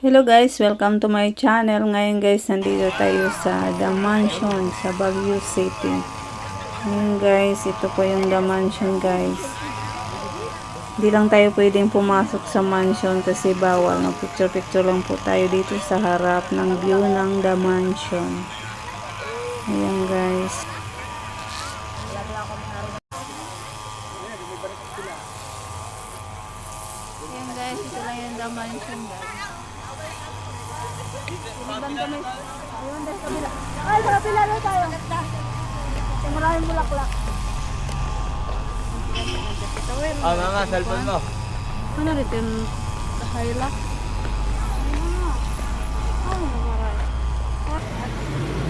Hello guys, welcome to my channel. Ngayon guys, nandito tayo sa The Mansion sa Baguio City. Ngayon guys, ito po yung The Mansion guys. Hindi lang tayo pwedeng pumasok sa mansion kasi bawal. Picture-picture lang po tayo dito sa harap ng view ng The Mansion. Ayan guys. Ayan guys, ito lang yung The Mansion guys. Ibang kami. Ayun, dahil kabila. Ay, sa kabila na tayo. Yung maraming bulaklak. Nga, cellphone mo. Ano rito yung hilux?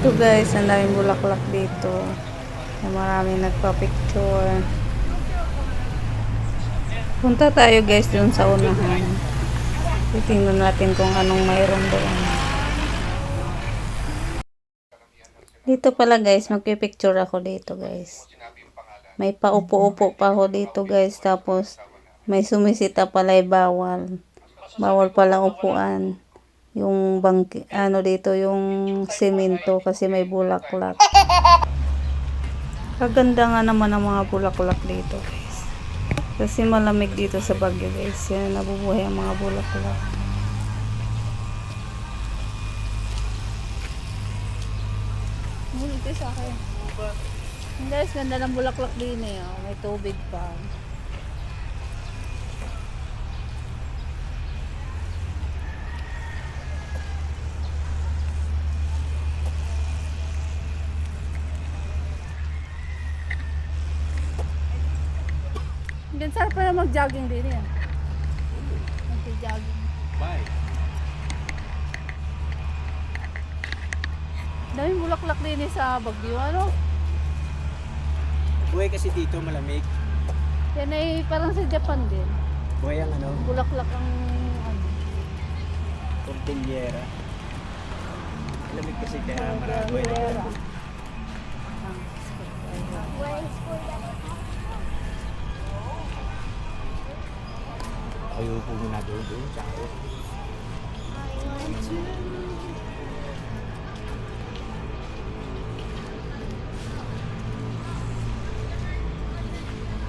Ito guys, ang daming bulaklak dito. Maraming nagpa-picture. Punta tayo guys dun sa unahan. Titingnan natin kung anong mayroon doon. Dito pala guys, magpipicture ako dito guys. May paupo-upo pa ako dito guys. Tapos may sumisita pala ay bawal. Bawal pala upuan. Yung dito yung semento kasi may bulaklak. Kaganda nga naman ang mga bulaklak dito guys. Kasi malamig dito sa Baguio guys. Yan, nabubuhay ang mga bulaklak. Ito sa akin. Guys, ganda ng bulaklak din eh. Oh. May tubig pa. Gan sarap pa na mag-jogging din yan. Mag-jogging. Bye. Daming bulaklak din eh sa Baguio, ano? Buhay kasi dito malamig. Yan ay parang sa Japan din. Buhay ang ano, Bulaklak ang ano. Cordillera. Malamig kasi kaya marami. Ayaw po muna doon. Tsaka.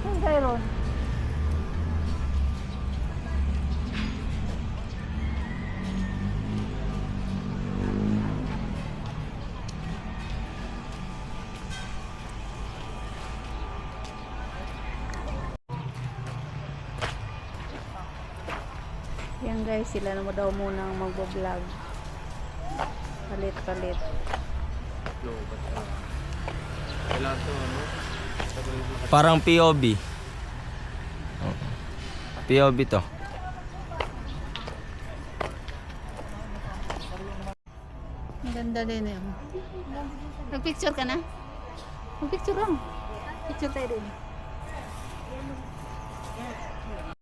Ano tayo ron? Yan guys, sila na daw munang magbo-vlog. Palit-palit. Parang POV. POV to. Ang ganda din eh. Nag-picture ka na? Mag-picture lang. Picture tayo din.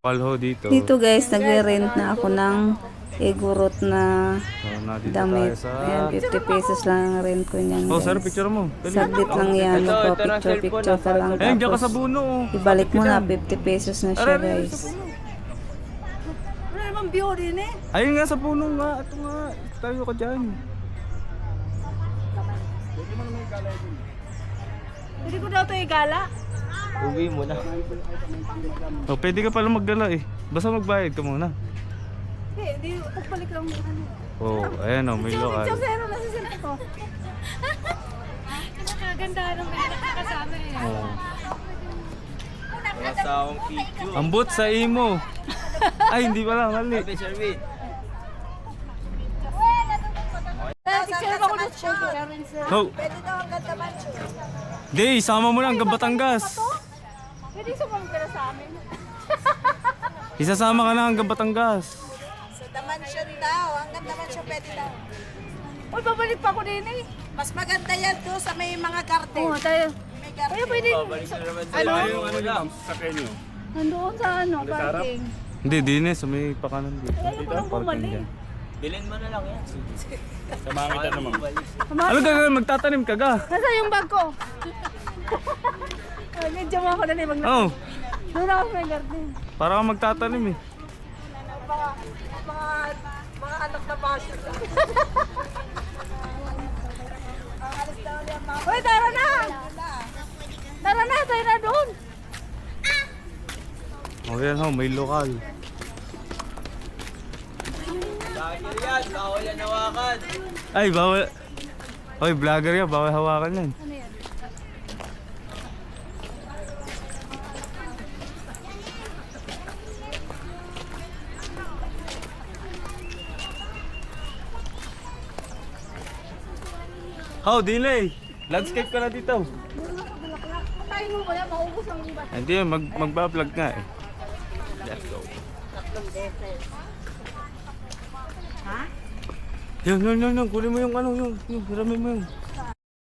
Palho dito. Dito guys, nagre-rent na ako ng igurot na Nandito damit. tayo sa... Ayan, 50 pesos lang ang rent ko niyan Oh, sir, guys. picture mo. Dali. Saglit lang yan. Magpa-picture ka lang. Eh, diyan ka sa Tapos, buno. ibalik mo na. 50 pesos na siya guys. Wala namang view din eh. Ayun nga sa puno nga. Ito nga. Tayo ka dyan. Hindi ko daw ito igala. Uwi mo na. Oh, pwede ka pala magdala eh. Basta magbayad ka muna. Hindi, pagbalik lang yung ano. Oh, ayan o. May lokal. Picture zero na sa sila ko. Nakaganda ng mga nakakasama eh. Oh. Wala sa akong picture. Ambot sa imo. Ay, hindi pala. Mali. Sabi, Sir Wade. Picture mo ko na siya. Oh. Pwede daw ang ganda man siya. Day, sama mo na hanggang Batangas. Pwede sumama ka na sa amin. Isasama ka na hanggang Batangas. Sa The Mansion daw. Hanggang The Mansion pwede daw. Uy, babalik pa ako din eh. Mas maganda yan doon sa may mga garden. Oo, tayo. May garden. Kaya pwede. Balik na naman sa Ano? Ano lang? Sa Kenyo. Nandoon sa ano, parking. Hindi, dinis. May pakanan dito. Ayaw ko nang bumalik. dyan. Bilhin mo na lang yan. Samahan kita naman. Ama, Ano gagawin? Magtatanim ka ga? nasa yung bag ko? Medyo mo ako dali. Oh, Doon ako sa may garden. para ka magtatanim eh. Mga anak na ho, may lokal. Bakit yan? Bawal yan hawakan. Ay, bawal. Hoy, vlogger yan, bawal hawakan yan. How, delay? Landscape ka na dito. Tayo mo wala, maubos ang iba. Hindi, magba-vlog nga eh. Let's go. Ha? Yun, kunin mo yung ano, yung, hiramin mo yung.